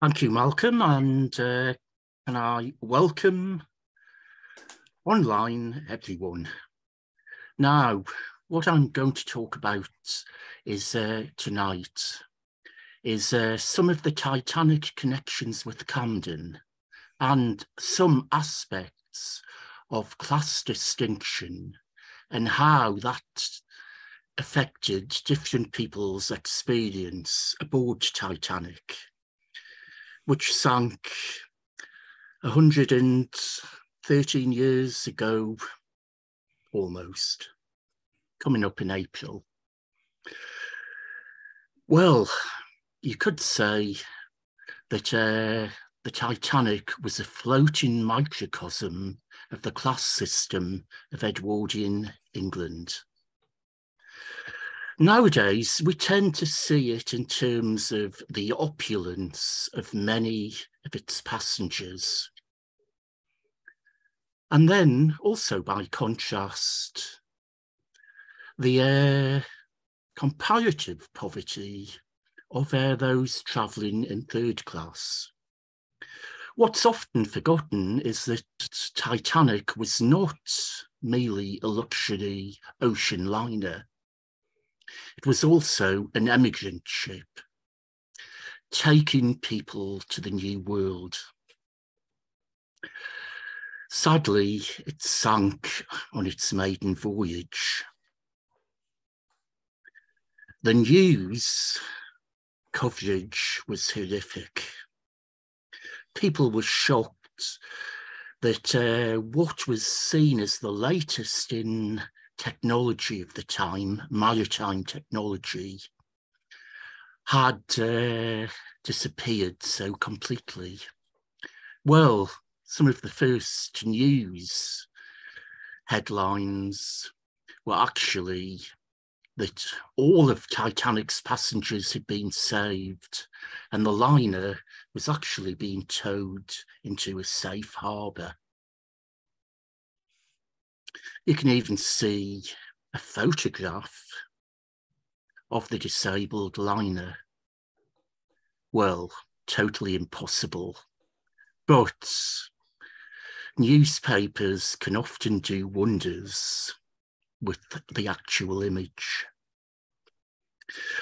Thank you, Malcolm, and can I welcome online everyone. Now, what I'm going to talk about is tonight is some of the Titanic connections with Camden and some aspects of class distinction and how that affected different people's experience aboard Titanic, which sank 113 years ago, almost, coming up in April. Well, you could say that the Titanic was a floating microcosm of the class system of Edwardian England. Nowadays, we tend to see it in terms of the opulence of many of its passengers. And then also by contrast, the comparative poverty of those travelling in third class. What's often forgotten is that Titanic was not merely a luxury ocean liner. It was also an emigrant ship, taking people to the New World. Sadly, it sank on its maiden voyage. The news coverage was horrific. People were shocked that what was seen as the latest in technology of the time, maritime technology, had disappeared so completely. Well, some of the first news headlines were actually that all of Titanic's passengers had been saved and the liner was actually being towed into a safe harbour. You can even see a photograph of the disabled liner. Well, totally impossible. But newspapers can often do wonders with the actual image.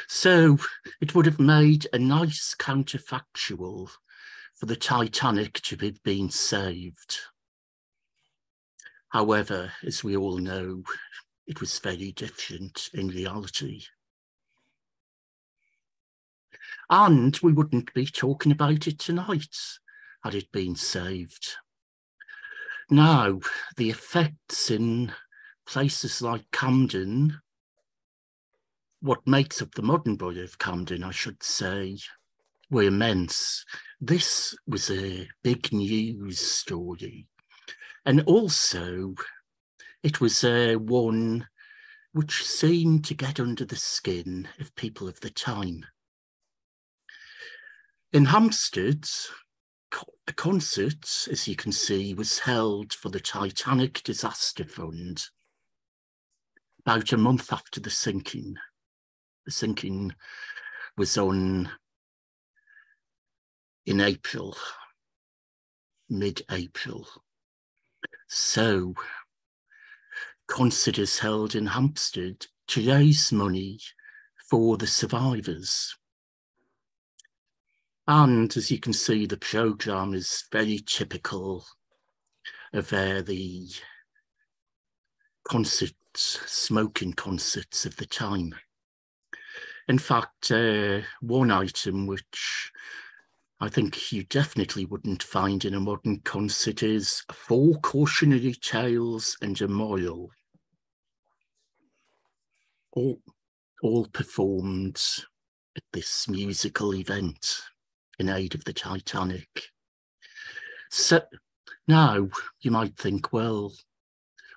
So it would have made a nice counterfactual for the Titanic to have been saved. However, as we all know, it was very different in reality. And we wouldn't be talking about it tonight had it been saved. Now, the effects in places like Camden, what makes up the modern borough of Camden, I should say, were immense. This was a big news story. And also, it was one which seemed to get under the skin of people of the time. In Hampstead, a concert, as you can see, was held for the Titanic Disaster Fund about a month after the sinking. The sinking was on in April, mid-April. So, concert is held in Hampstead to raise money for the survivors. And as you can see, the programme is very typical of the concerts, smoking concerts of the time. In fact, one item which I think you definitely wouldn't find in a modern concert is 4 cautionary tales and a moral. All performed at this musical event in aid of the Titanic. So now you might think, well,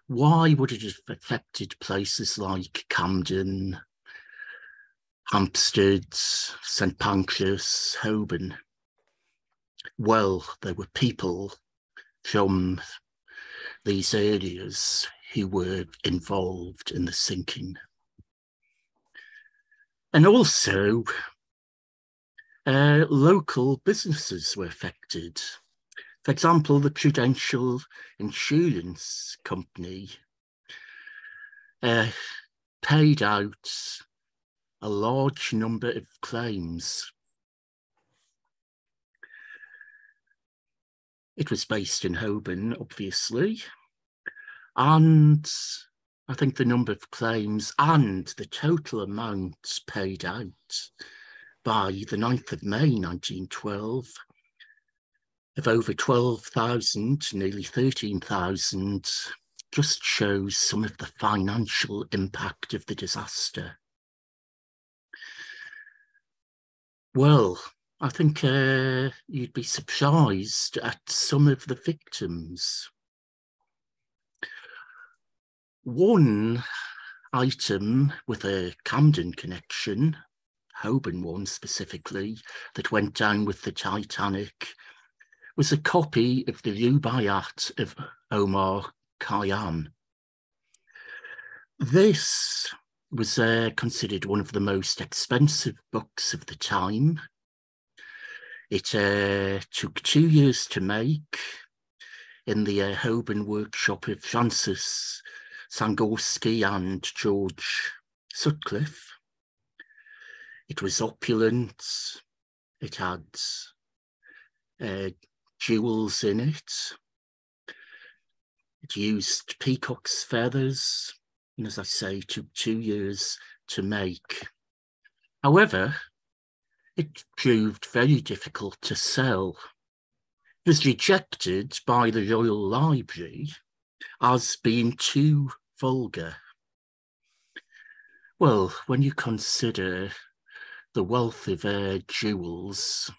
why would it have affected places like Camden, Hampstead, St Pancras, Holborn? Well, there were people from these areas who were involved in the sinking. And also, Local businesses were affected. For example, the Prudential Insurance Company paid out a large number of claims. It was based in Holborn, obviously, and I think the number of claims and the total amount paid out by the 9th of May 1912 of over 12,000, nearly 13,000, just shows some of the financial impact of the disaster. Well, I think you'd be surprised at some of the victims. One item with a Camden connection, Holborn one specifically, that went down with the Titanic, was a copy of the Rubaiyat of Omar Khayyam. This was considered one of the most expensive books of the time. It took 2 years to make in the Holborn workshop of Francis Sangorski and George Sutcliffe. It was opulent. It had jewels in it. It used peacock's feathers, and as I say, took 2 years to make. However, it proved very difficult to sell. It was rejected by the Royal Library as being too vulgar. Well, when you consider the wealth of jewels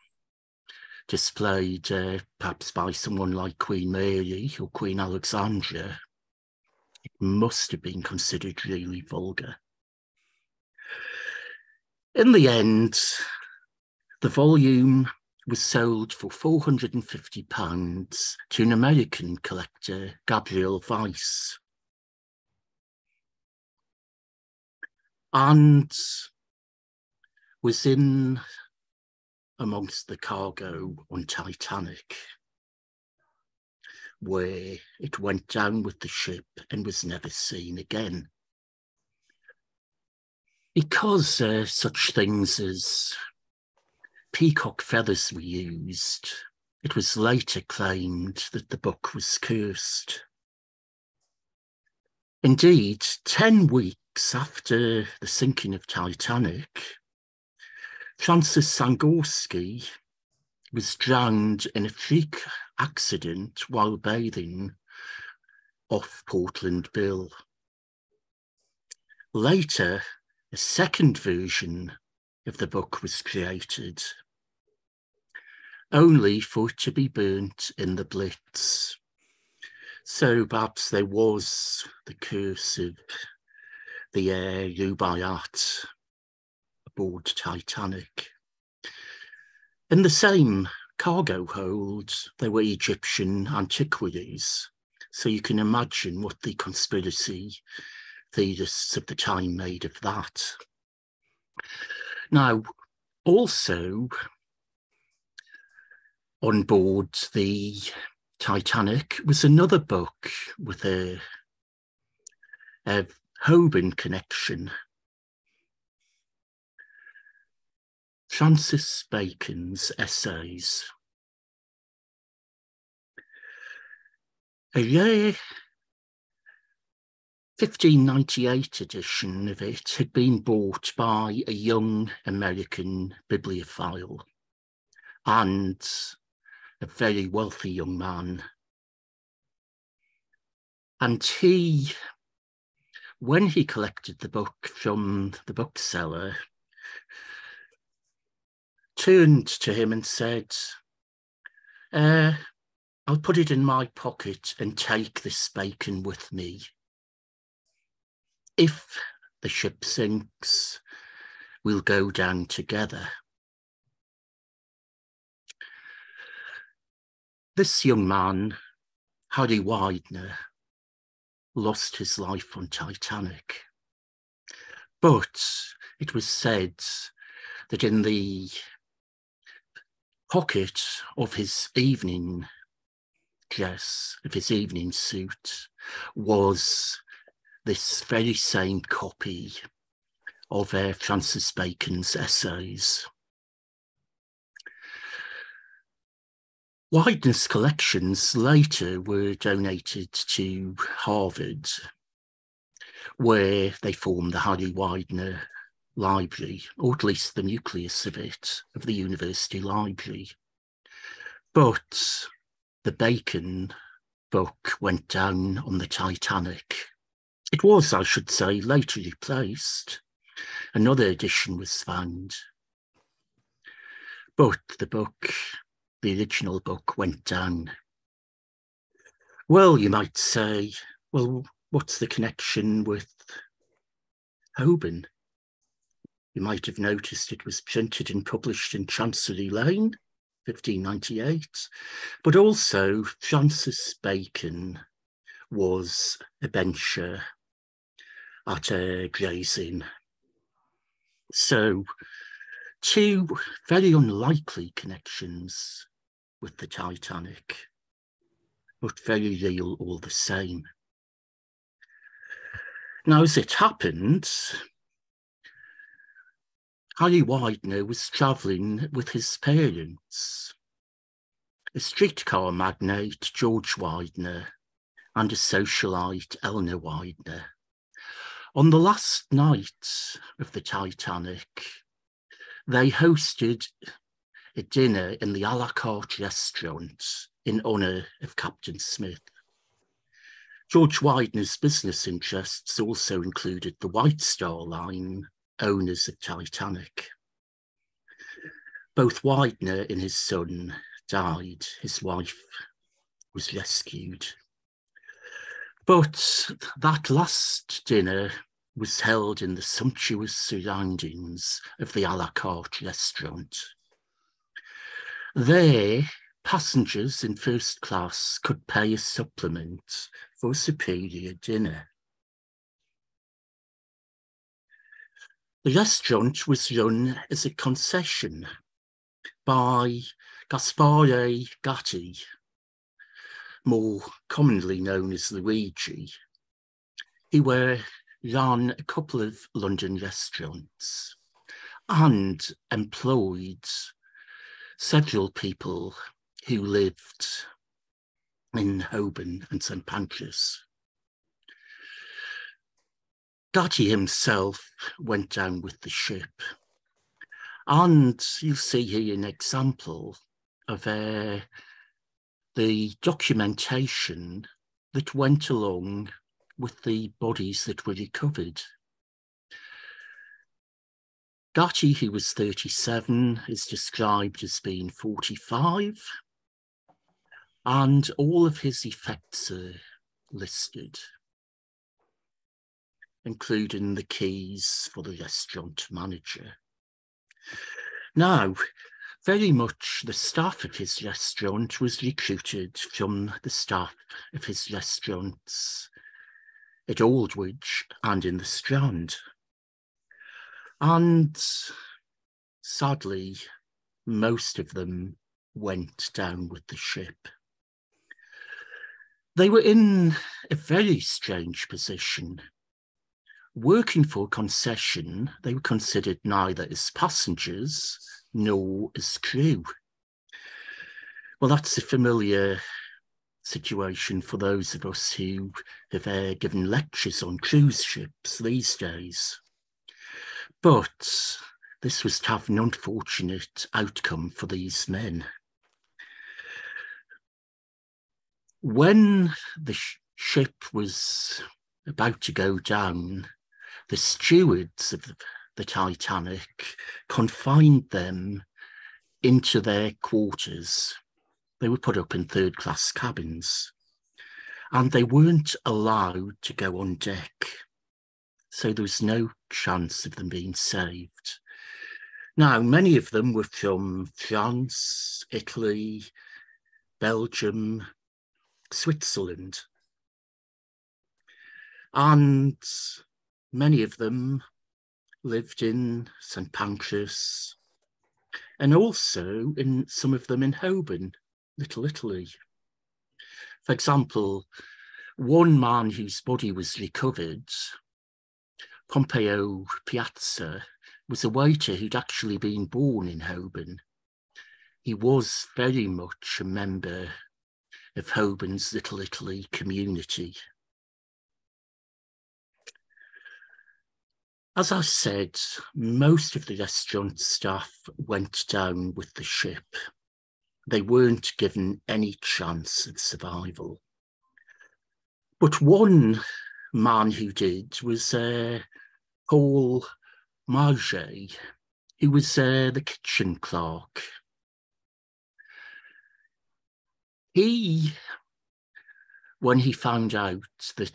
displayed perhaps by someone like Queen Mary or Queen Alexandra, it must have been considered really vulgar. In the end, the volume was sold for £450 to an American collector, Gabriel Weiss. And was in amongst the cargo on Titanic, where it went down with the ship and was never seen again. Because such things as peacock feathers were used, it was later claimed that the book was cursed. Indeed, 10 weeks after the sinking of Titanic, Francis Sangorski was drowned in a freak accident while bathing off Portland Bill. Later, a second version of the book was created, only for it to be burnt in the Blitz. So perhaps there was the curse of the Rubaiyat aboard Titanic. In the same cargo hold, there were Egyptian antiquities, so you can imagine what the conspiracy theorists of the time made of that. Now, also on board the Titanic was another book with a Holborn connection. Francis Bacon's Essays. A rare 1598 edition of it had been bought by a young American bibliophile and a very wealthy young man. And he, when he collected the book from the bookseller, turned to him and said, I'll put it in my pocket and take this Bacon with me. If the ship sinks, we'll go down together. This young man, Harry Widener, lost his life on Titanic. But it was said that in the pocket of his evening dress, of his evening suit, was this very same copy of Francis Bacon's essays. Widener's collections later were donated to Harvard, where they formed the Harry Widener Library, or at least the nucleus of it, of the University Library. But the Bacon book went down on the Titanic. It was, I should say, later replaced. Another edition was found. But the book, the original book, went down. Well, you might say, well, what's the connection with Holborn? You might have noticed it was printed and published in Chancery Lane, 1598, but also Francis Bacon was a bencher at Gray's Inn. So, two very unlikely connections with the Titanic, but very real all the same. Now, as it happened, Harry Widener was travelling with his parents, a streetcar magnate, George Widener, and a socialite, Eleanor Widener. On the last night of the Titanic, they hosted a dinner in the a la carte restaurant in honour of Captain Smith. George Widener's business interests also included the White Star Line, owners of Titanic. Both Widener and his son died. His wife was rescued. But that last dinner was held in the sumptuous surroundings of the a la carte restaurant. There, passengers in first class could pay a supplement for a superior dinner. The restaurant was run as a concession by Gaspare Gatti, more commonly known as Luigi, who ran a couple of London restaurants and employed several people who lived in Holborn and St Pancras. Gatti himself went down with the ship, and you see here an example of the documentation that went along with the bodies that were recovered. Gatti, who was 37, is described as being 45, and all of his effects are listed, including the keys for the restaurant manager. Now, very much the staff of his restaurant was recruited from the staff of his restaurants at Aldwych and in the Strand. And sadly, most of them went down with the ship. They were in a very strange position. Working for a concession, they were considered neither as passengers nor as crew. Well, that's a familiar situation for those of us who have given lectures on cruise ships these days. But this was to have an unfortunate outcome for these men. When the ship was about to go down, the stewards of the Titanic confined them into their quarters. They were put up in third-class cabins, and they weren't allowed to go on deck. So there was no chance of them being saved. Now, many of them were from France, Italy, Belgium, Switzerland. And many of them lived in St Pancras, and also in some of them in Holborn, Little Italy. For example, one man whose body was recovered, Pompeo Piazza, was a waiter who'd actually been born in Holborn. He was very much a member of Holborn's Little Italy community. As I said, most of the restaurant staff went down with the ship. They weren't given any chance of survival. But one man who did was Paul Marget, who was the kitchen clerk. He, when he found out that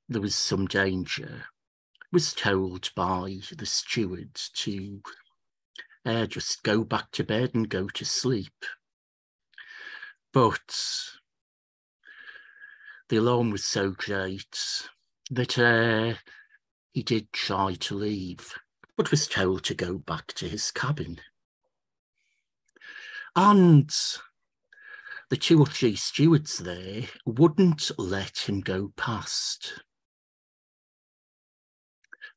there was some danger, was told by the steward to just go back to bed and go to sleep. But the alarm was so great that he did try to leave, but was told to go back to his cabin. And the 2 or 3 stewards there wouldn't let him go past.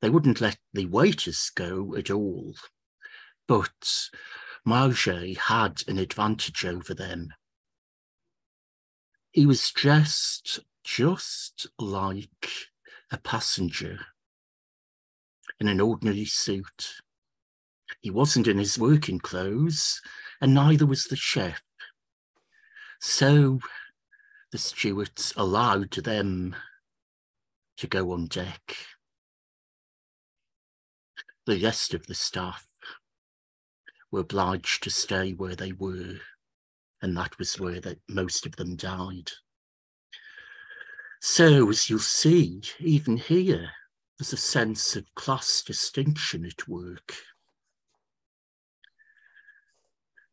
They wouldn't let the waiters go at all, but Marget had an advantage over them. He was dressed just like a passenger in an ordinary suit. He wasn't in his working clothes, and neither was the chef. So the stewards allowed them to go on deck. The rest of the staff were obliged to stay where they were, and that was where most of them died. So, as you'll see, even here, there's a sense of class distinction at work.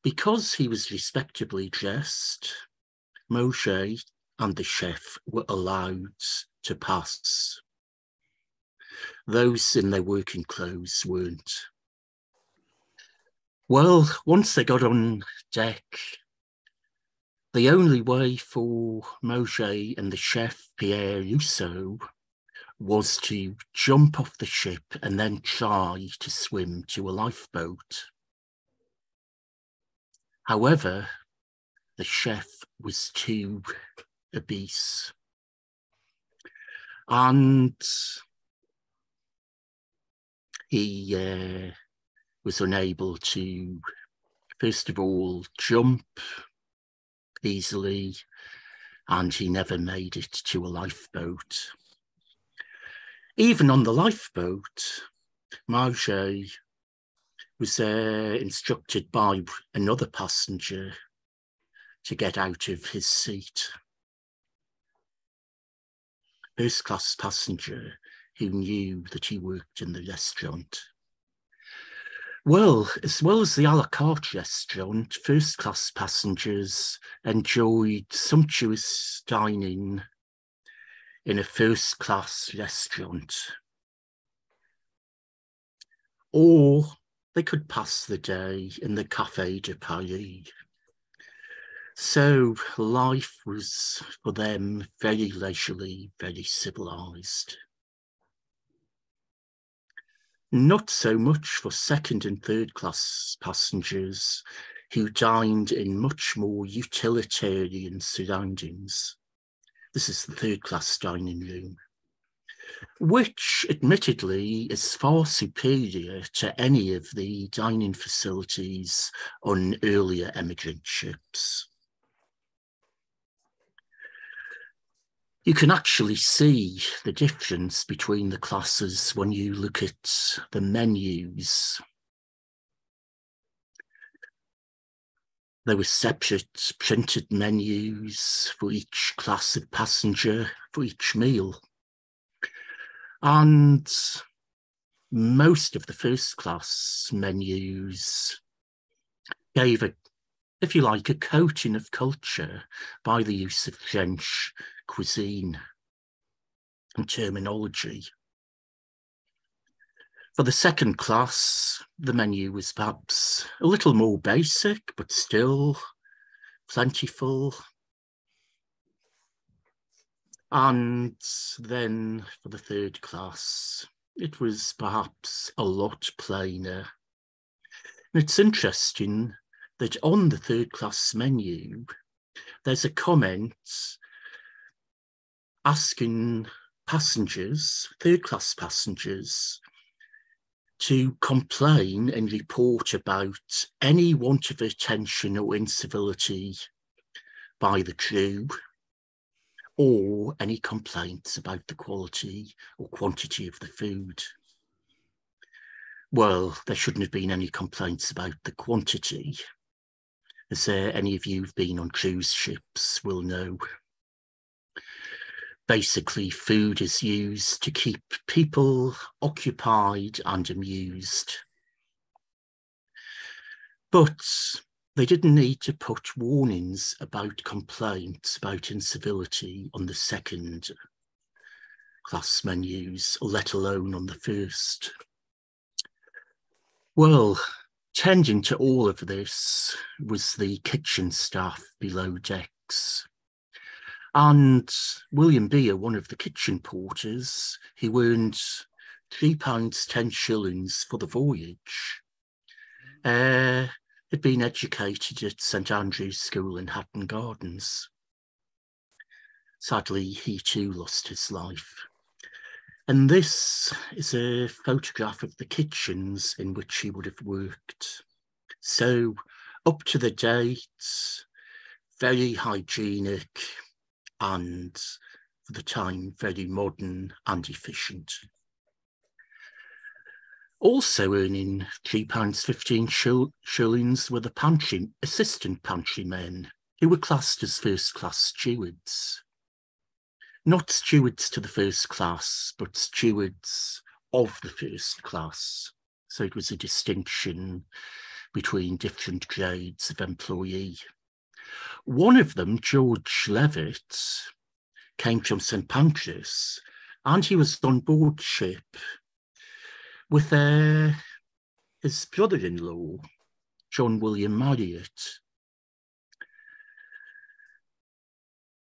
Because he was respectably dressed, Marget and the chef were allowed to pass. Those in their working clothes weren't. Well, once they got on deck, the only way for Marget and the chef, Pierre Rousseau, was to jump off the ship and then try to swim to a lifeboat. However, the chef was too obese, and he was unable to, first of all, jump easily, and he never made it to a lifeboat. Even on the lifeboat, Marget was instructed by another passenger to get out of his seat. First-class passenger who knew that he worked in the restaurant. Well, as the a la carte restaurant, first-class passengers enjoyed sumptuous dining in a first-class restaurant. Or they could pass the day in the Café de Paris. So life was, for them, very leisurely, very civilised. Not so much for second and third class passengers who dined in much more utilitarian surroundings. This is the third class dining room, which admittedly is far superior to any of the dining facilities on earlier emigrant ships. You can actually see the difference between the classes when you look at the menus. There were separate printed menus for each class of passenger, for each meal. And most of the first class menus gave if you like, a coating of culture by the use of French cuisine and terminology. For the second class, the menu was perhaps a little more basic, but still plentiful. And then for the third class, it was perhaps a lot plainer. And it's interesting that on the third class menu, there's a comment asking passengers, third class passengers, to complain and report about any want of attention or incivility by the crew, or any complaints about the quality or quantity of the food. Well, there shouldn't have been any complaints about the quantity, as any of you who've been on cruise ships will know. Basically, food is used to keep people occupied and amused. But they didn't need to put warnings about complaints about incivility on the second class menus, let alone on the first. Well, tending to all of this was the kitchen staff below decks. And William Beer, one of the kitchen porters, he earned £3.10 for the voyage. Had been educated at St Andrew's School in Hatton Gardens. Sadly, he too lost his life. And this is a photograph of the kitchens in which he would have worked. So up to the date, very hygienic, and for the time, very modern and efficient. Also earning £3.15 were the assistant pantry men, who were classed as first-class stewards. Not stewards to the first class, but stewards of the first class. So it was a distinction between different grades of employee. One of them, George Levitt, came from St Pancras, and he was on board ship with his brother-in-law, John William Marriott.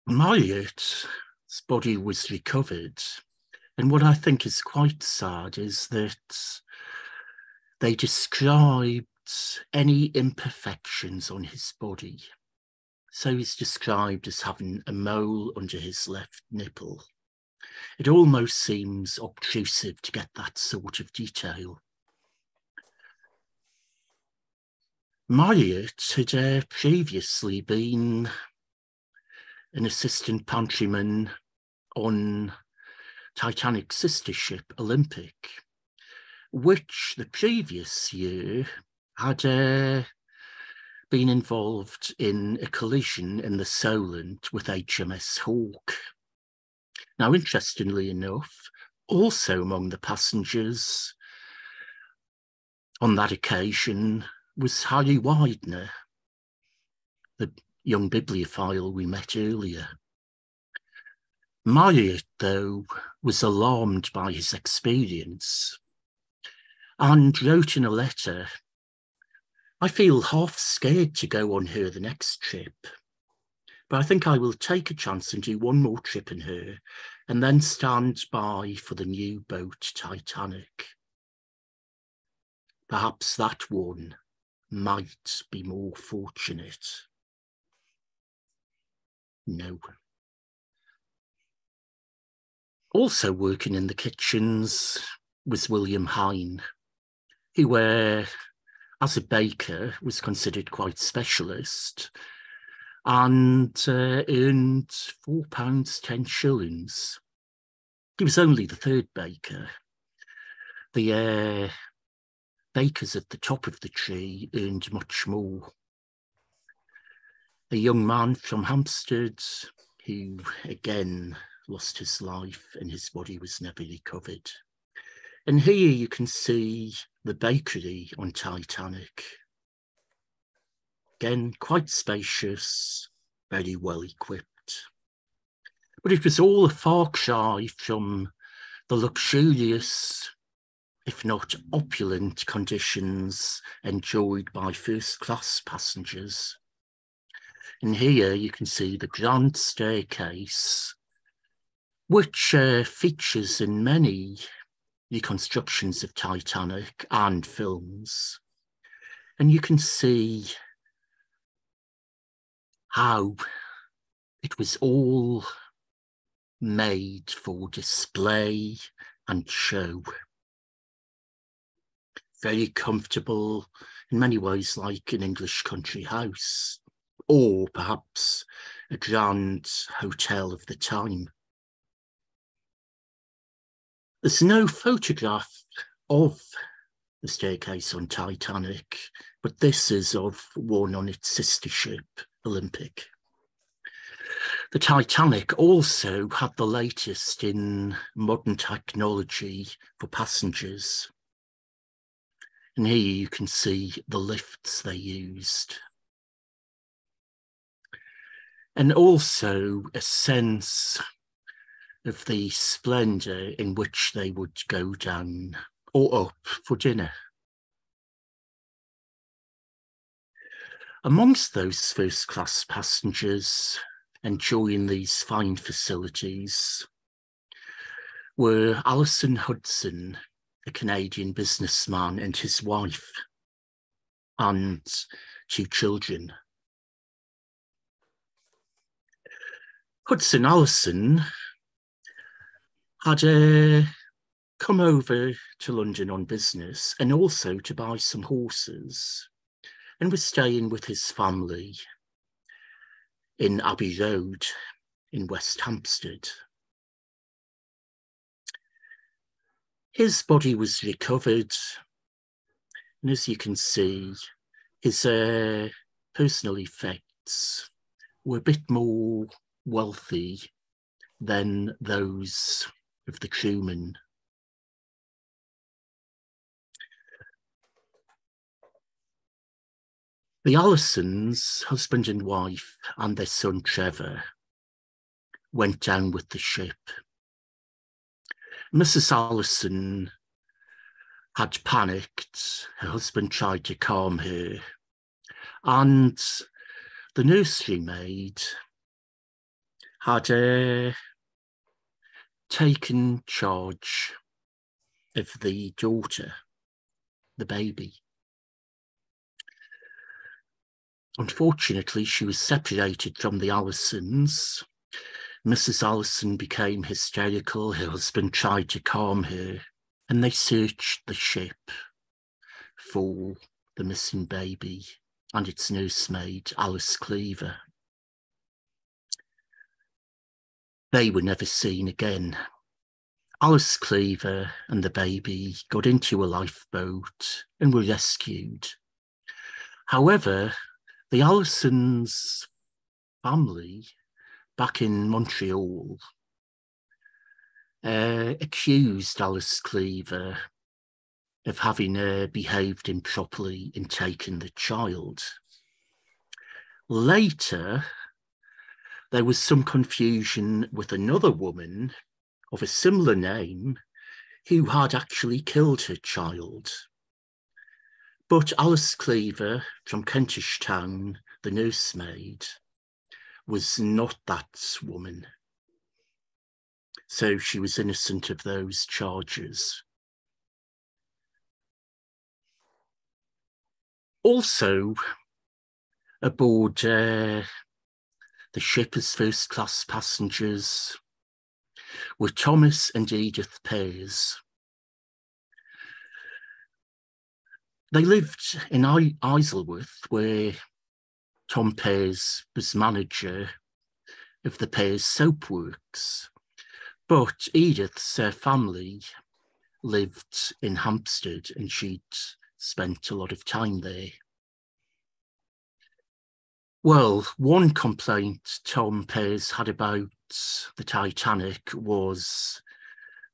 Marriott's body was recovered, and what I think is quite sad is that they described any imperfections on his body. So he's described as having a mole under his left nipple. It almost seems obtrusive to get that sort of detail. Marriott had previously been an assistant pantryman on Titanic's sister ship, Olympic, which the previous year had been involved in a collision in the Solent with HMS Hawke. Now, interestingly enough, also among the passengers on that occasion was Harry Widener, the young bibliophile we met earlier. Marriott, though, was alarmed by his experience and wrote in a letter, "I feel half scared to go on her the next trip, but I think I will take a chance and do one more trip in her and then stand by for the new boat, Titanic. Perhaps that one might be more fortunate." No. Also working in the kitchens was William Hine, who, as a baker, was considered quite specialist and earned £4.10. He was only the third baker. The bakers at the top of the tree earned much more. A young man from Hampstead who, again, lost his life and his body was never recovered. And here you can see the bakery on Titanic. Again, quite spacious, very well equipped. But it was all a far cry from the luxurious if not opulent, conditions enjoyed by first-class passengers. And here you can see the grand staircase, which features in many reconstructions of Titanic and films. And you can see how it was all made for display and show. Very comfortable, in many ways like an English country house, or perhaps a grand hotel of the time. There's no photograph of the staircase on Titanic, but this is of one on its sister ship, Olympic. The Titanic also had the latest in modern technology for passengers. And here you can see the lifts they used. And also a sense of the splendour in which they would go down or up for dinner. Amongst those first-class passengers enjoying these fine facilities were Alison Hudson, a Canadian businessman, and his wife, and 2 children. Hudson Alison had come over to London on business and also to buy some horses, and was staying with his family in Abbey Road in West Hampstead. His body was recovered, and as you can see, his personal effects were a bit more wealthy than those of the crewmen. The Allisons, husband and wife, and their son Trevor, went down with the ship. Mrs. Allison had panicked. Her husband tried to calm her, and the nursery maid had taken charge of the daughter, the baby. Unfortunately, she was separated from the Allisons. Mrs. Allison became hysterical. Her husband tried to calm her, and they searched the ship for the missing baby and its nursemaid, Alice Cleaver. They were never seen again. Alice Cleaver and the baby got into a lifeboat and were rescued. However, the Allisons' family back in Montreal accused Alice Cleaver of having behaved improperly in taking the child. Later, there was some confusion with another woman of a similar name who had actually killed her child. But Alice Cleaver from Kentish Town, the nursemaid, was not that woman. So she was innocent of those charges. Also, aboard the ship as first-class passengers were Thomas and Edith Pears. They lived in Isleworth, where Tom Pears was manager of the Pears Soapworks. But Edith's family lived in Hampstead, and she'd spent a lot of time there. Well, one complaint Tom Pears had about the Titanic was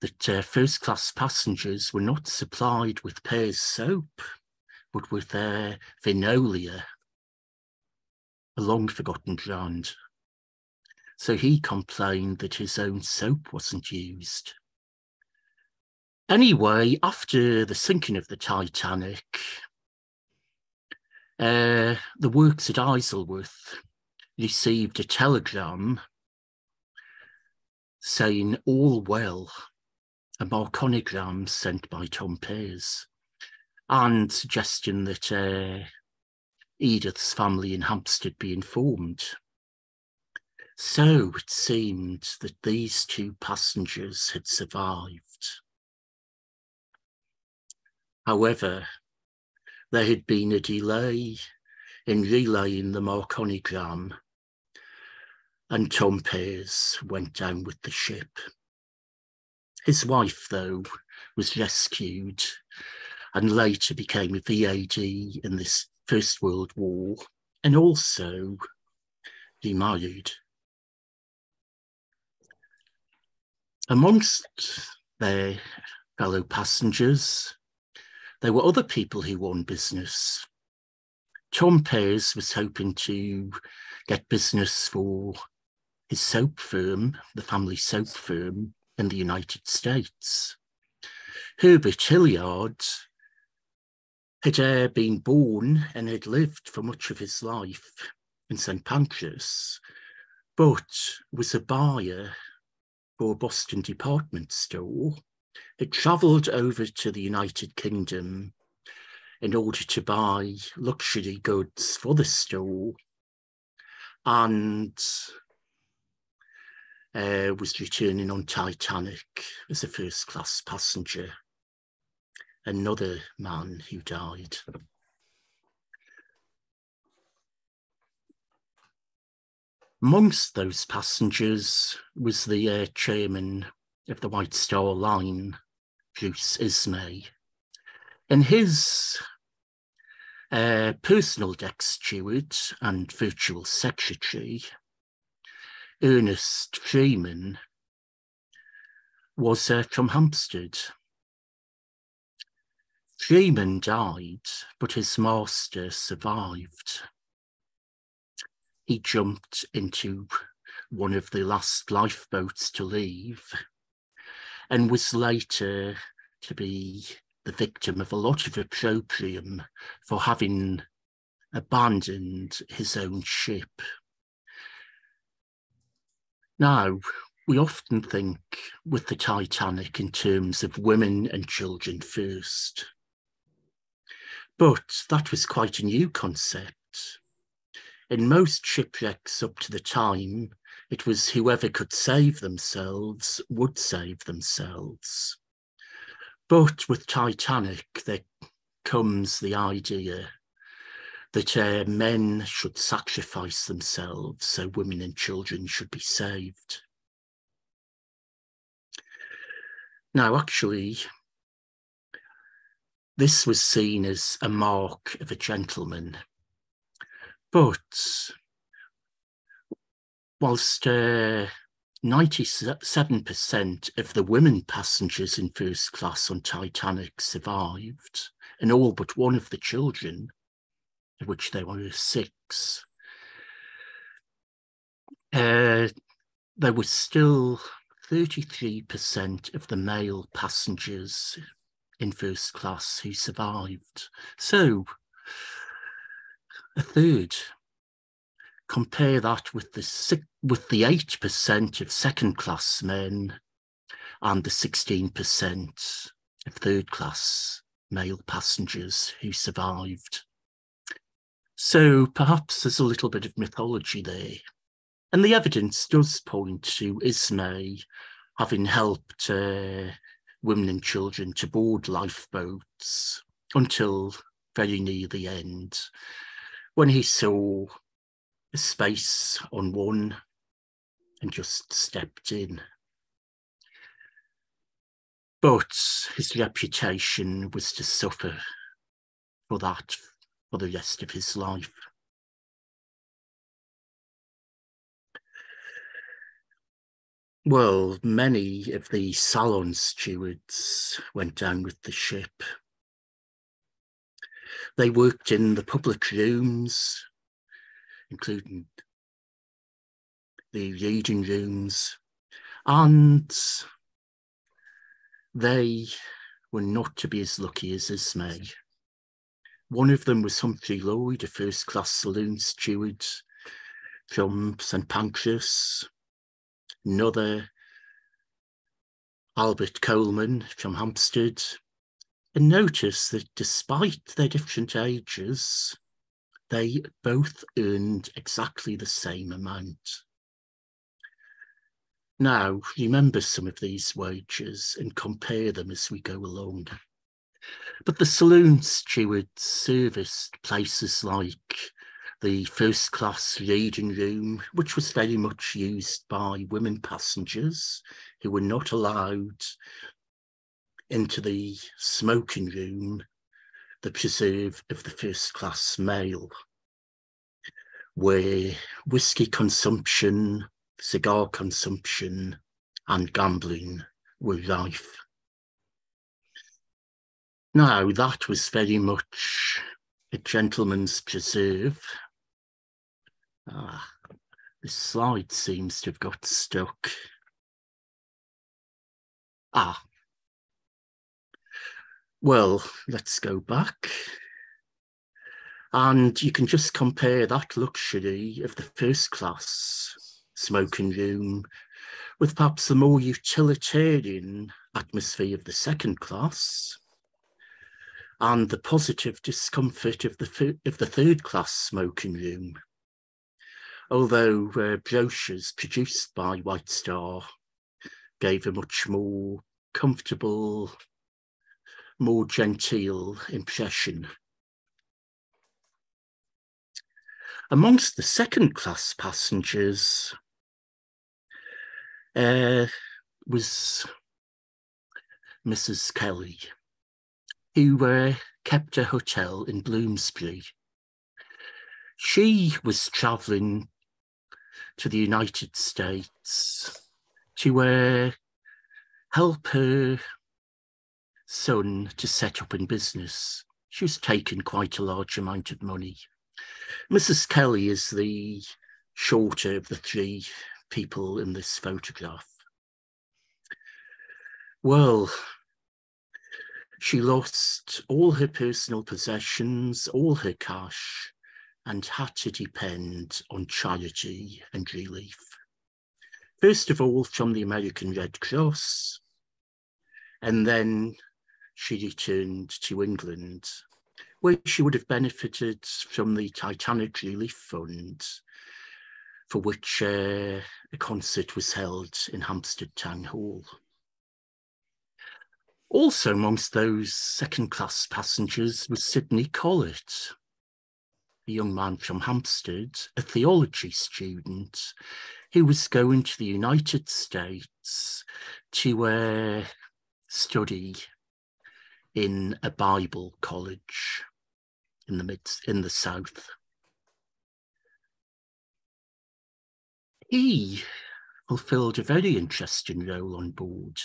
that first-class passengers were not supplied with Pears soap, but with Vinolia, a long-forgotten brand. So he complained that his own soap wasn't used. Anyway, after the sinking of the Titanic, the works at Isleworth received a telegram saying all well, a marconigram sent by Tom Pears, and suggesting that Edith's family in Hampstead be informed. So it seemed that these two passengers had survived. However, there had been a delay in relaying the marconigram, and Tom Pears went down with the ship. His wife, though, was rescued and later became a VAD in this First World War, and also remarried. Amongst their fellow passengers, there were other people who won business. Tom Pears was hoping to get business for his soap firm, the family soap firm in the United States. Herbert Hilliard had been born and had lived for much of his life in St Pancras, but was a buyer for a Boston department store. Had travelled over to the United Kingdom in order to buy luxury goods for the store, and was returning on Titanic as a first-class passenger. Another man who died. Amongst those passengers was the chairman of the White Star Line, Bruce Ismay, and his personal deck steward and virtual secretary, Ernest Freeman, was from Hampstead. Freeman died, but his master survived. He jumped into one of the last lifeboats to leave and was later to be the victim of a lot of opprobrium for having abandoned his own ship. Now, we often think with the Titanic in terms of women and children first, but that was quite a new concept. In most shipwrecks up to the time, it was whoever could save themselves would save themselves. But with Titanic, there comes the idea that men should sacrifice themselves so women and children should be saved. Now, actually, this was seen as a mark of a gentleman. But whilst 97% of the women passengers in first class on Titanic survived, and all but one of the children, of which there were 6, there was still 33% of the male passengers in first class who survived. So, a third. Compare that with the 8% of second-class men and the 16% of third-class male passengers who survived. So perhaps there's a little bit of mythology there. And the evidence does point to Ismay having helped women and children to board lifeboats until very near the end, when he saw a space on one and just stepped in. But his reputation was to suffer for that for the rest of his life. Well, many of the salon stewards went down with the ship. They worked in the public rooms, including the reading rooms, and they were not to be as lucky as Ismay. One of them was Humphrey Lloyd, a first-class saloon steward from St Pancras. Another, Albert Coleman from Hampstead. And notice that despite their different ages, they both earned exactly the same amount. Now, remember some of these wages and compare them as we go along. But the saloon steward serviced places like the first-class reading room, which was very much used by women passengers who were not allowed into the smoking room, the preserve of the first-class male, where whisky consumption, cigar consumption, and gambling were rife. Now, that was very much a gentleman's preserve. This slide seems to have got stuck. Well, let's go back. And you can just compare that luxury of the first class smoking room with perhaps the more utilitarian atmosphere of the second class, and the positive discomfort of the third class smoking room. Although brochures produced by White Star gave a much more comfortable, more genteel impression. Amongst the second class passengers was Mrs. Kelly, who kept a hotel in Bloomsbury. She was travelling to the United States to help her son to set up in business. She was taking quite a large amount of money. Mrs. Kelly is the shorter of the three people in this photograph. Well, she lost all her personal possessions, all her cash, and had to depend on charity and relief. First of all, from the American Red Cross, and then she returned to England, where she would have benefited from the Titanic Relief Fund, for which a concert was held in Hampstead Town Hall. Also amongst those second-class passengers was Sidney Collett, a young man from Hampstead, a theology student who was going to the United States to study in a Bible college in the South. He fulfilled a very interesting role on board.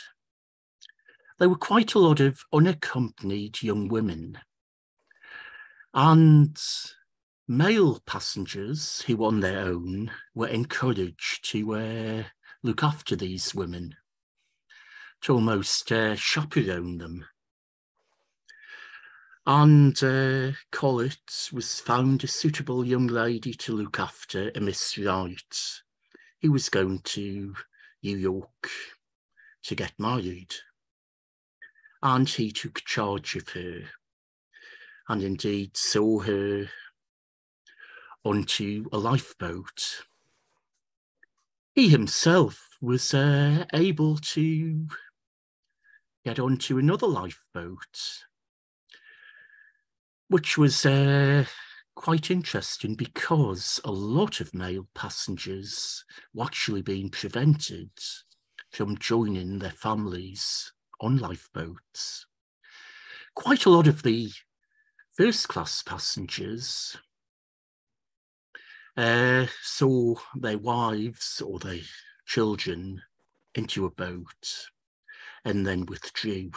There were quite a lot of unaccompanied young women, and male passengers who on their own were encouraged to look after these women, to almost chaperone them. And Collett was found a suitable young lady to look after, a Miss Wright, who was going to New York to get married. And he took charge of her, and indeed saw her onto a lifeboat. He himself was able to get onto another lifeboat, which was quite interesting because a lot of male passengers were actually being prevented from joining their families on lifeboats. Quite a lot of the first-class passengers saw their wives or their children into a boat and then withdrew.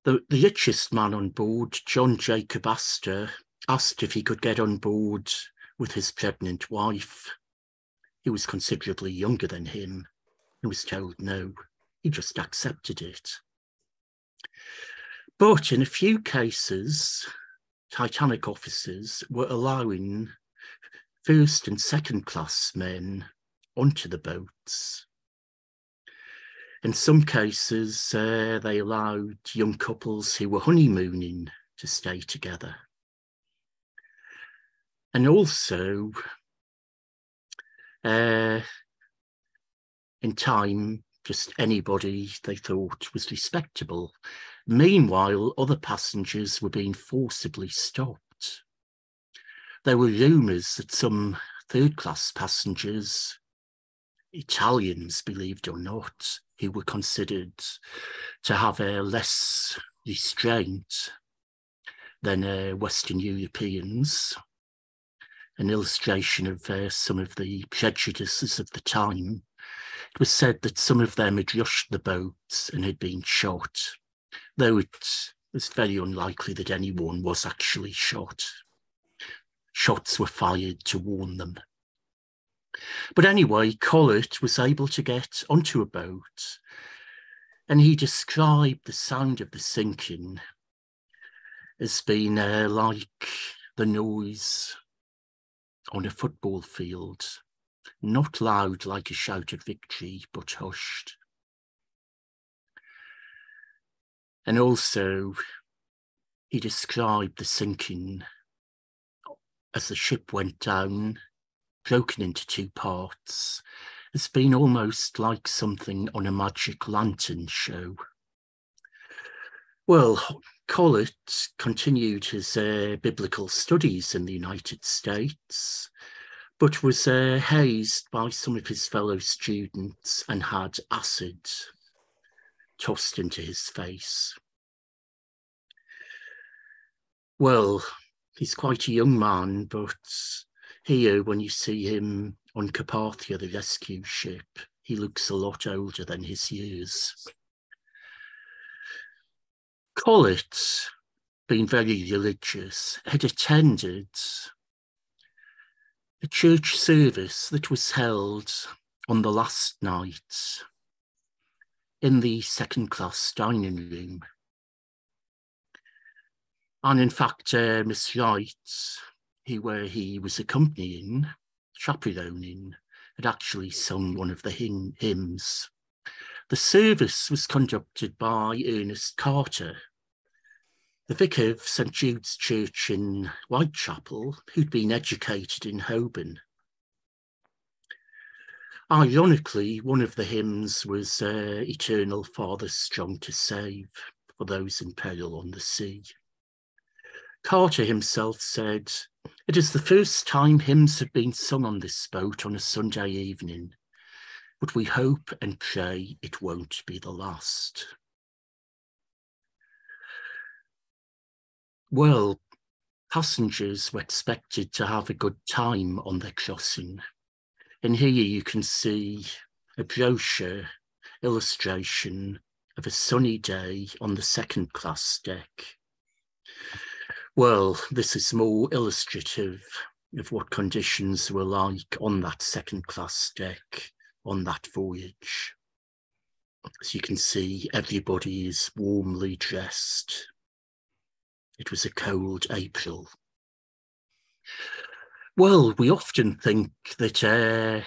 The richest man on board, John Jacob Astor, asked if he could get on board with his pregnant wife, who was considerably younger than him, and was told no. He just accepted it. But in a few cases, Titanic officers were allowing first and second class men onto the boats. In some cases, they allowed young couples who were honeymooning to stay together. And also, in time, just anybody they thought was respectable. Meanwhile, other passengers were being forcibly stopped. There were rumours that some third-class passengers, Italians, believed or not, who were considered to have less restraint than Western Europeans, an illustration of some of the prejudices of the time. It was said that some of them had rushed the boats and had been shot, though it was very unlikely that anyone was actually shot. Shots were fired to warn them. But anyway, Collett was able to get onto a boat, and he described the sound of the sinking as being like the noise on a football field, not loud like a shout of victory, but hushed. And also, he described the sinking as the ship went down, broken into two parts, as being almost like something on a magic lantern show. Well, Collett continued his biblical studies in the United States, but was hazed by some of his fellow students and had acid tossed into his face. Well, he's quite a young man, but here, when you see him on Carpathia, the rescue ship, he looks a lot older than his years. Collett, being very religious, had attended a church service that was held on the last night in the second-class dining room. And in fact, Miss Wright, where he was accompanying, chaperoning, had actually sung one of the hymns. The service was conducted by Ernest Carter, the vicar of St Jude's Church in Whitechapel, who'd been educated in Holborn. Ironically, one of the hymns was Eternal Father Strong to Save, for those in peril on the sea. Carter himself said, "It is the first time hymns have been sung on this boat on a Sunday evening, but we hope and pray it won't be the last." Well, passengers were expected to have a good time on their crossing. And here you can see a brochure illustration of a sunny day on the second-class deck. Well, this is more illustrative of what conditions were like on that second-class deck on that voyage. As you can see, everybody is warmly dressed. It was a cold April. Well, we often think that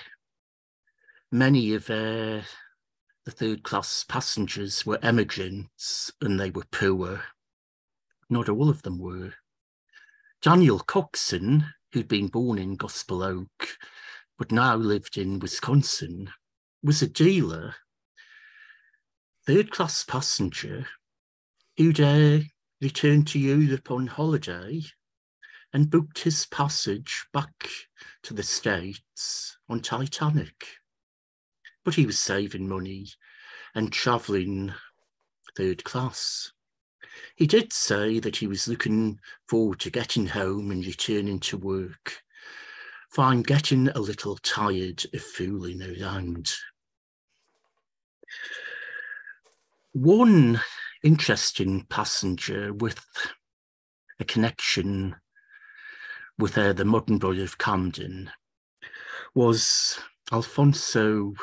many of the third-class passengers were emigrants and they were poor. Not all of them were. Daniel Coxon, who'd been born in Gospel Oak, but now lived in Wisconsin, was a dealer, third-class passenger, who'd returned to Europe on holiday and booked his passage back to the States on Titanic. But he was saving money and travelling third class. He did say that he was looking forward to getting home and returning to work, for I'm getting a little tired of fooling around. One interesting passenger with a connection with the modern borough of Camden was Alfonso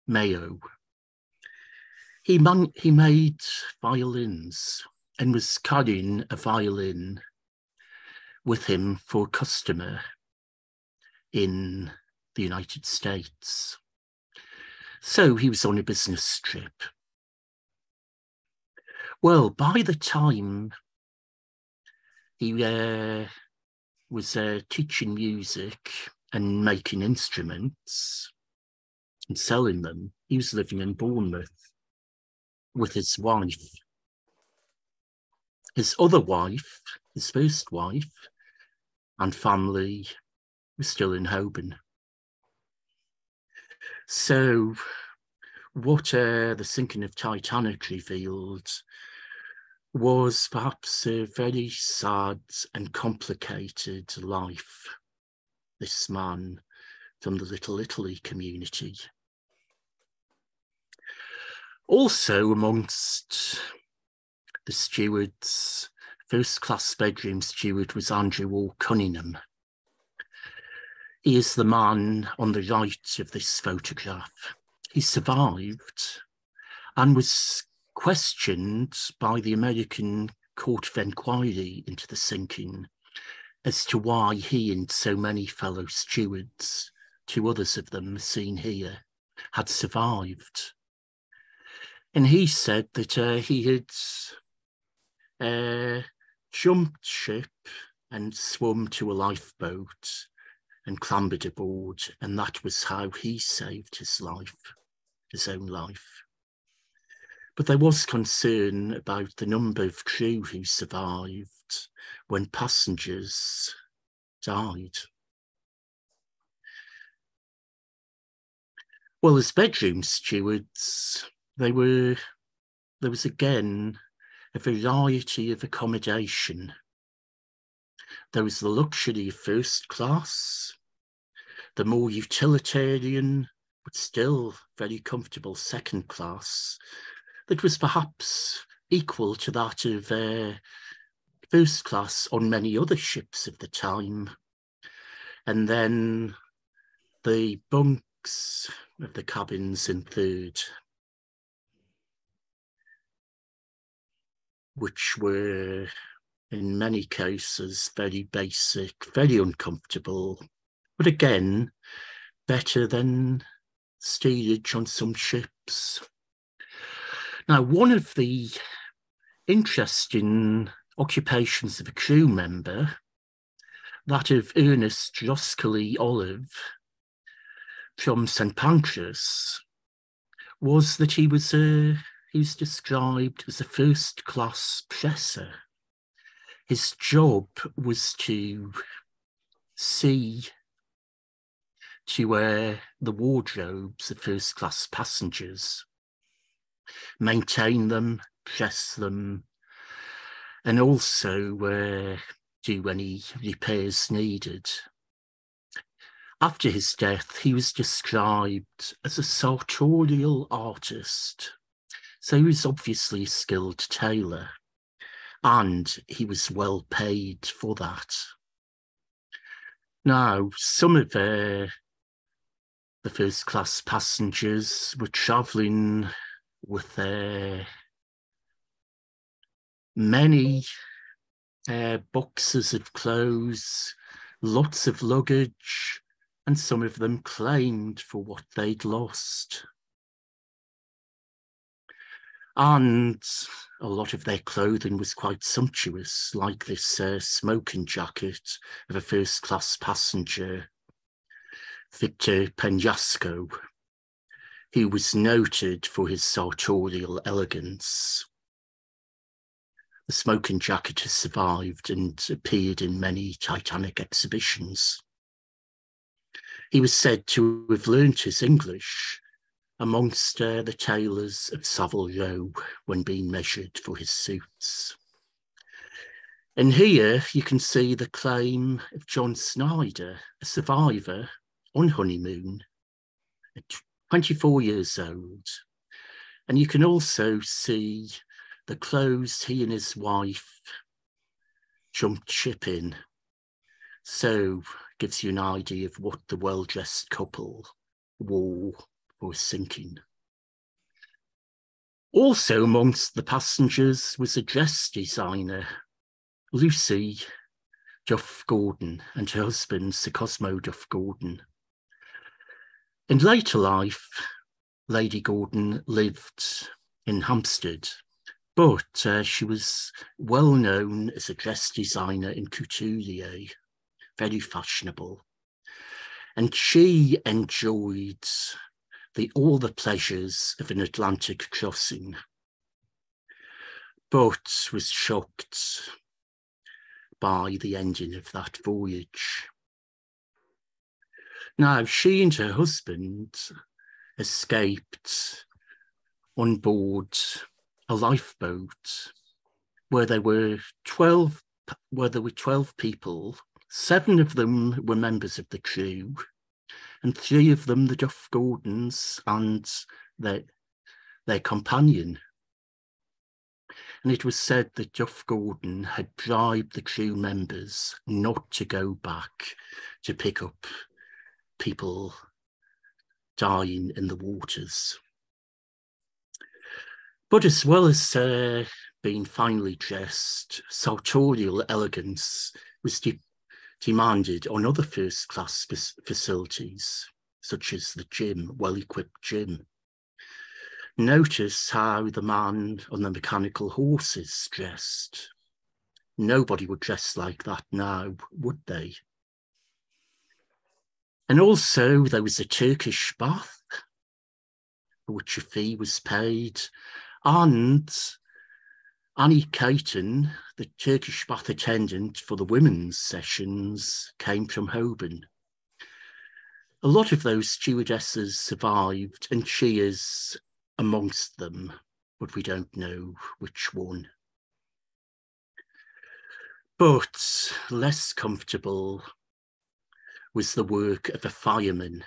Mayo. He made violins and was carrying a violin with him for a customer in the United States. So he was on a business trip. Well, by the time he was teaching music and making instruments and selling them, he was living in Bournemouth with his wife. His other wife, his first wife, and family was still in Holborn. So what the sinking of Titanic revealed was perhaps a very sad and complicated life, this man from the Little Italy community. Also amongst the stewards, first-class bedroom steward was Andrew Cunningham. He is the man on the right of this photograph. He survived and was questioned by the American Court of Inquiry into the sinking as to why he and so many fellow stewards, 2 others of them seen here, had survived. And he said that he had jumped ship and swum to a lifeboat and clambered aboard, and that was how he saved his life, his own life. But there was concern about the number of crew who survived when passengers died. Well, as bedroom stewards, there was again a variety of accommodation. There was the luxury of first class, the more utilitarian, but still very comfortable second class, that was perhaps equal to that of first class on many other ships of the time. And then the bunks of the cabins in third, which were in many cases very basic, very uncomfortable, but again, better than steerage on some ships. Now, one of the interesting occupations of a crew member, that of Ernest Roscoli Olive from St Pancras, was that he was described as a first-class presser. His job was to see to the wardrobes of first-class passengers, maintain them, press them, and also do any repairs needed. After his death, he was described as a sartorial artist. So he was obviously a skilled tailor, and he was well paid for that. Now, some of the first-class passengers were travelling with many boxes of clothes, lots of luggage, and some of them claimed for what they'd lost. And a lot of their clothing was quite sumptuous, like this smoking jacket of a first-class passenger, Victor Peñasco, who was noted for his sartorial elegance. The smoking jacket has survived and appeared in many Titanic exhibitions. He was said to have learnt his English amongst the tailors of Savile Row when being measured for his suits. And here you can see the claim of John Snyder, a survivor on honeymoon at 24 years old. And you can also see the clothes he and his wife jumped ship in. So gives you an idea of what the well-dressed couple wore for sinking. Also amongst the passengers was a dress designer, Lucy Duff Gordon, and her husband, Sir Cosmo Duff Gordon. In later life, Lady Gordon lived in Hampstead, but she was well known as a dress designer and couturier, very fashionable. And she enjoyed all the pleasures of an Atlantic crossing, but was shocked by the ending of that voyage. Now, she and her husband escaped on board a lifeboat where there were 12 people. 7 of them were members of the crew, and 3 of them the Duff Gordons and their companion. And it was said that Duff Gordon had bribed the crew members not to go back to pick up people dying in the waters. But as well as being finely dressed, sartorial elegance was demanded on other first-class facilities, such as the gym, well-equipped gym. Notice how the man on the mechanical horses dressed. Nobody would dress like that now, would they? And also there was a Turkish bath, for which a fee was paid, and Annie Caton, the Turkish bath attendant for the women's sessions, came from Holborn. A lot of those stewardesses survived, and she is amongst them, but we don't know which one. But less comfortable was the work of a fireman.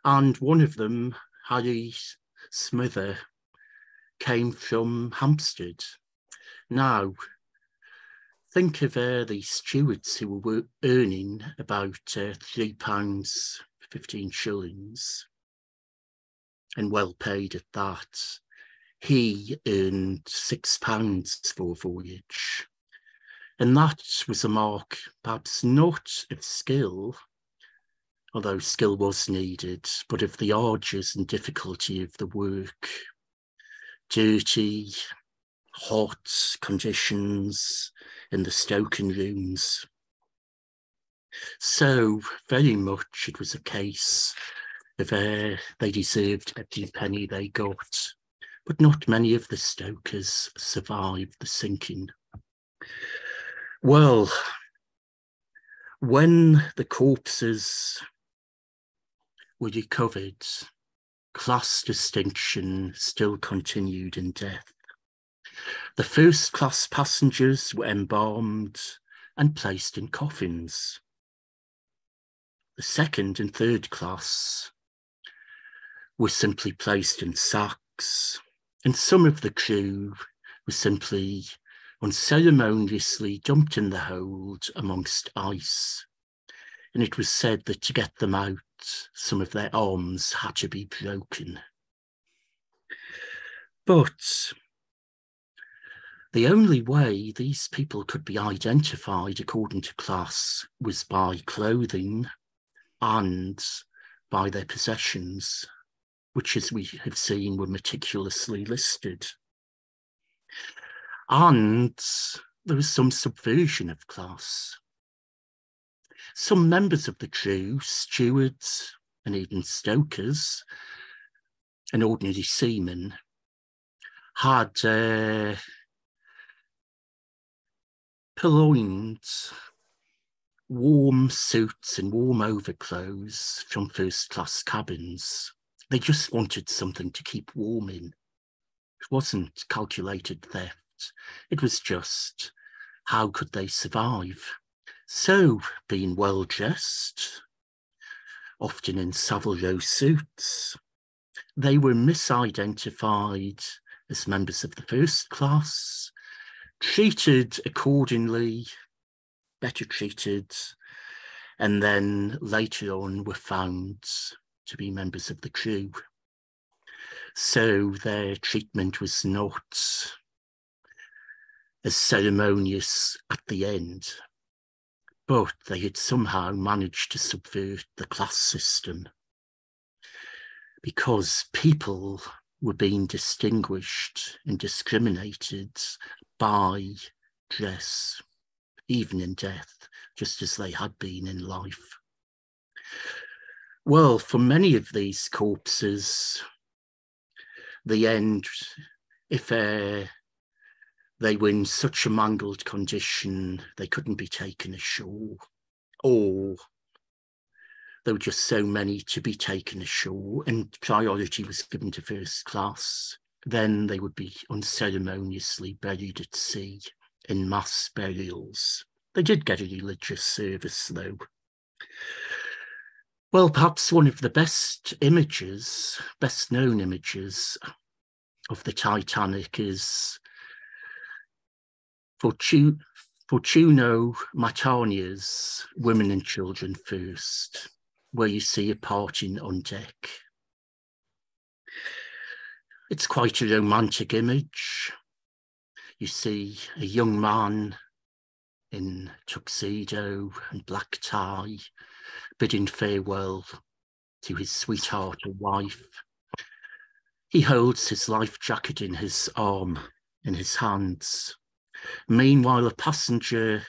And one of them, Harry Smither, came from Hampstead. Now, think of the stewards who were earning about £3.15 and well paid at that. He earned £6 for a voyage. And that was a mark, perhaps not of skill, although skill was needed, but of the arduous and difficulty of the work. Dirty, hot conditions in the stoking rooms. So very much it was a case of they deserved every penny they got, but not many of the stokers survived the sinking. Well, when the corpses were recovered, class distinction still continued in death. The first-class passengers were embalmed and placed in coffins. The second and third class were simply placed in sacks, and some of the crew were simply unceremoniously dumped in the hold amongst ice. And it was said that to get them out, some of their arms had to be broken. But the only way these people could be identified according to class was by clothing and by their possessions, which, as we have seen, were meticulously listed. And there was some subversion of class. Some members of the crew, stewards and even stokers and ordinary seamen, had purloined warm suits and warm overclothes from first-class cabins. They just wanted something to keep warm in. It wasn't calculated theft. It was just, how could they survive? So, being well-dressed, often in Savile Row suits, they were misidentified as members of the first class, treated accordingly, better treated, and then later on were found to be members of the crew. So their treatment was not as ceremonious at the end, but they had somehow managed to subvert the class system because people were being distinguished and discriminated by dress, even in death, just as they had been in life. Well, for many of these corpses, the end, if they were in such a mangled condition, they couldn't be taken ashore, or there were just so many to be taken ashore and priority was given to first class, then they would be unceremoniously buried at sea in mass burials. They did get a religious service, though. Well, perhaps one of the best known images of the Titanic is Fortuno Matania's Women and Children First, where you see a parting on deck. It's quite a romantic image. You see a young man in tuxedo and black tie bidding farewell to his sweetheart or wife. He holds his life jacket in his arm, in his hands. Meanwhile, a passenger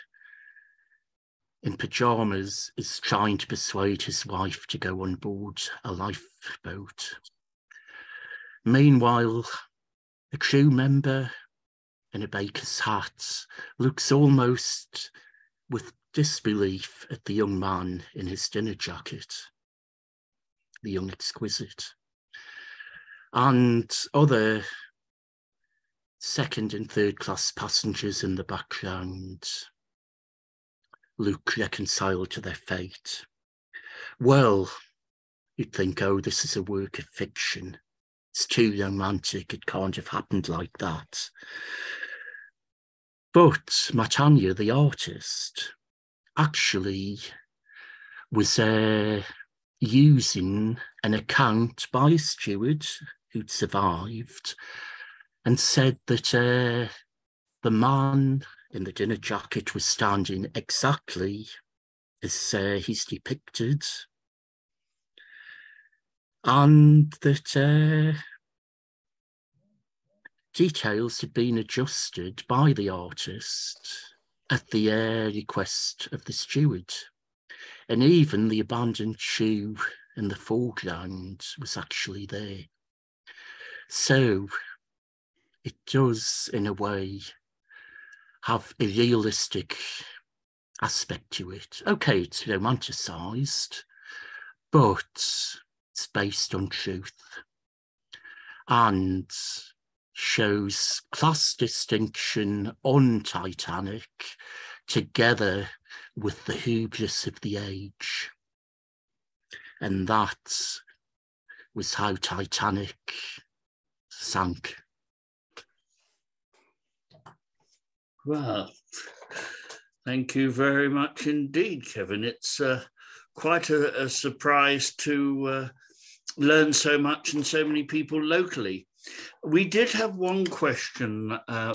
in pyjamas is trying to persuade his wife to go on board a lifeboat. Meanwhile, a crew member in a baker's hat looks almost with disbelief at the young man in his dinner jacket, the young exquisite. And other second and third class passengers in the background look reconciled to their fate. Well, you'd think, oh, this is a work of fiction. It's too romantic. It can't have happened like that. But Matania, the artist, actually was using an account by a steward who'd survived and said that the man in the dinner jacket was standing exactly as he's depicted, and that details had been adjusted by the artist at the request of the steward. And even the abandoned shoe in the foreground was actually there. So it does, in a way, have a realistic aspect to it. Okay, it's romanticised, but it's based on truth and shows class distinction on Titanic together with the hubris of the age. And that was how Titanic sank. Well, thank you very much indeed, Kevin. It's quite a surprise to learn so much and so many people locally. We did have one question. Oh,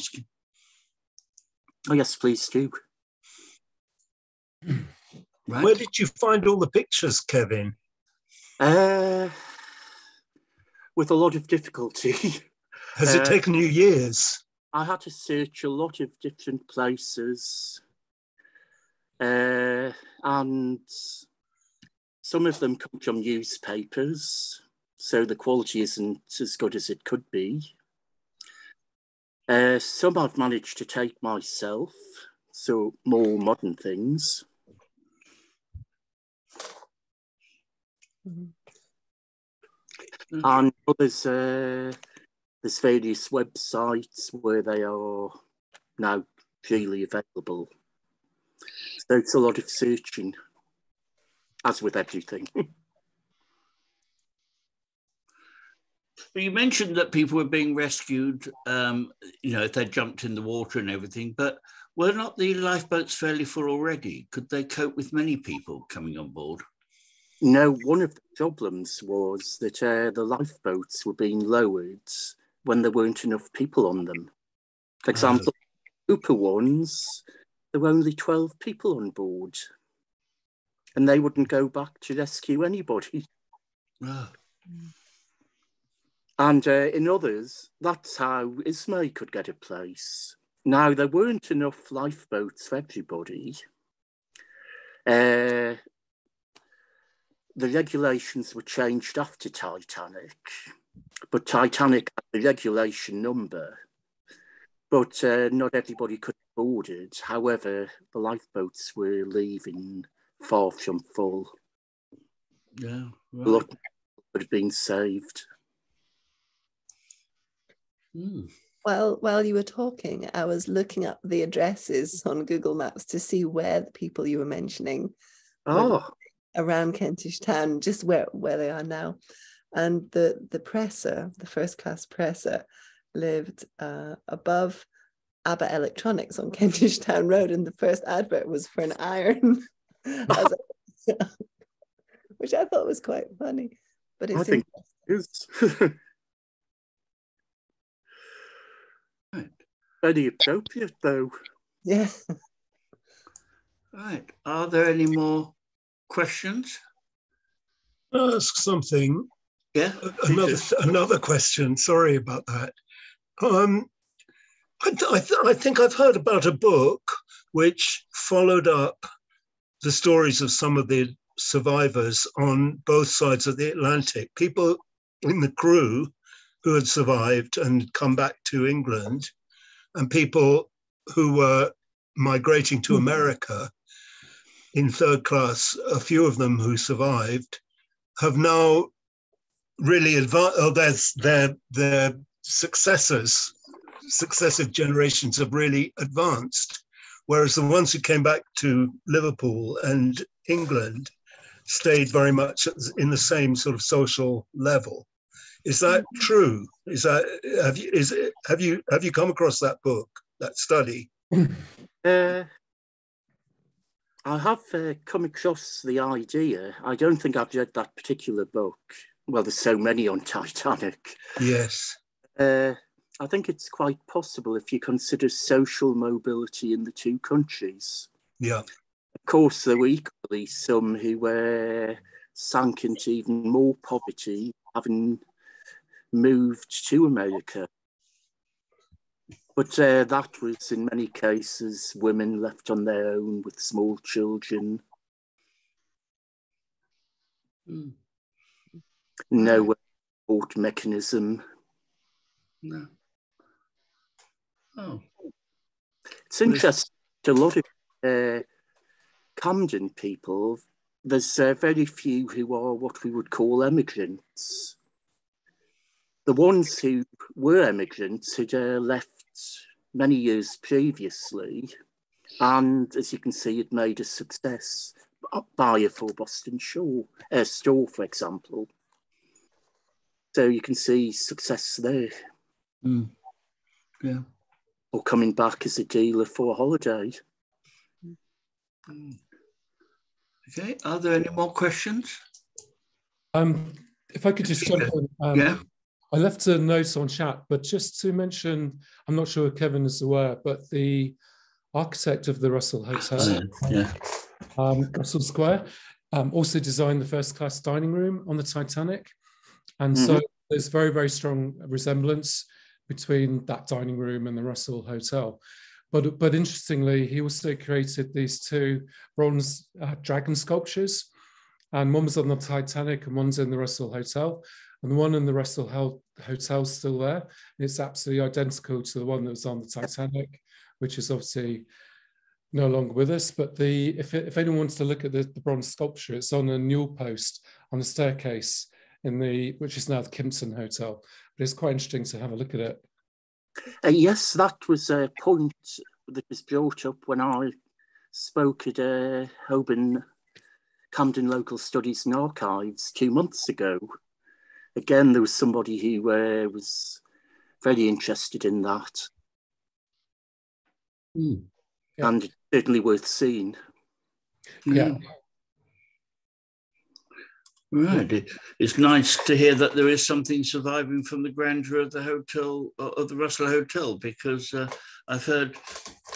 yes, please do. Right. Where did you find all the pictures, Kevin? With a lot of difficulty. Has it taken you years? I had to search a lot of different places, and some of them come from newspapers, so the quality isn't as good as it could be. Some I've managed to take myself, so more modern things. And others, there's various websites where they are now freely available. So it's a lot of searching, as with everything. You mentioned that people were being rescued, if they jumped in the water and everything, but were not the lifeboats fairly full already? Could they cope with many people coming on board? No, one of the problems was that the lifeboats were being lowered when there weren't enough people on them. For example, Cooper ones, there were only 12 people on board, and they wouldn't go back to rescue anybody. And in others, that's how Ismay could get a place. Now, there weren't enough lifeboats for everybody. The regulations were changed after Titanic, but Titanic had the regulation number, but not everybody could be boarded. However, the lifeboats were leaving far from full. Yeah, right. A lot of people would have been saved. Well, while you were talking, I was looking up the addresses on Google Maps to see where the people you were mentioning were around Kentish Town, just where they are now. And the presser, the first class presser, lived above ABBA Electronics on Kentish Town Road, and the first advert was for an iron, which I thought was quite funny. But it's I think it is. Right. Very appropriate, though. Yeah. Right. Are there any more questions? Ask something. Yeah. Another question. Sorry about that. I think I've heard about a book which followed up the stories of some of the survivors on both sides of the Atlantic. People in the crew who had survived and come back to England, and people who were migrating to America in third class. A few of them who survived have now really advanced. Their successive generations have really advanced, whereas the ones who came back to Liverpool and England stayed very much in the same sort of social level. Is that true? Have you come across that book, that study? I have come across the idea. I don't think I've read that particular book. Well, there's so many on Titanic. Yes. I think it's quite possible if you consider social mobility in the two countries. Yeah. Of course, there were equally some who were sank into even more poverty, having moved to America. But that was, in many cases, women left on their own with small children. No support mechanism. No. Oh. It's interesting. A lot of Camden people, there's very few who are what we would call emigrants. The ones who were emigrants had left many years previously, and as you can see, it made a success. Buyer for Boston store, for example. So you can see success there. Yeah. Or coming back as a dealer for a holiday. Okay, are there any more questions? If I could just jump in. Yeah. I left a note on chat, but just to mention, I'm not sure if Kevin is aware, but the architect of the Russell Hotel, Russell Square, also designed the first class dining room on the Titanic. And so there's very, very strong resemblance between that dining room and the Russell Hotel. But interestingly, he also created these two bronze dragon sculptures, and one was on the Titanic and one's in the Russell Hotel. And the one in the Russell Hotel is still there. It's absolutely identical to the one that was on the Titanic, which is obviously no longer with us. But if anyone wants to look at the bronze sculpture, it's on a newel post on a staircase which is now the Kimpton Hotel. But it's quite interesting to have a look at it. Yes, that was a point that was brought up when I spoke at Holborn Camden Local Studies and Archives 2 months ago. Again, there was somebody who was very interested in that. Yeah. And it's certainly worth seeing. Yeah. Right. It's nice to hear that there is something surviving from the grandeur of the hotel, of the Russell Hotel, because I've heard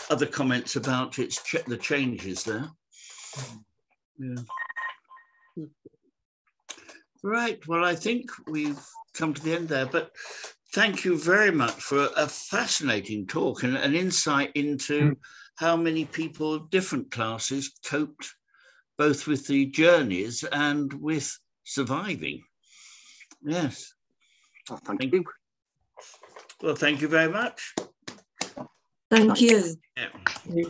other comments about the changes there. Yeah. Right. Well, I think we've come to the end there, but thank you very much for a fascinating talk and an insight into how many people of different classes coped both with the journeys and with surviving. Yes. Oh, thank you. Well, thank you very much. Thank you. Yeah.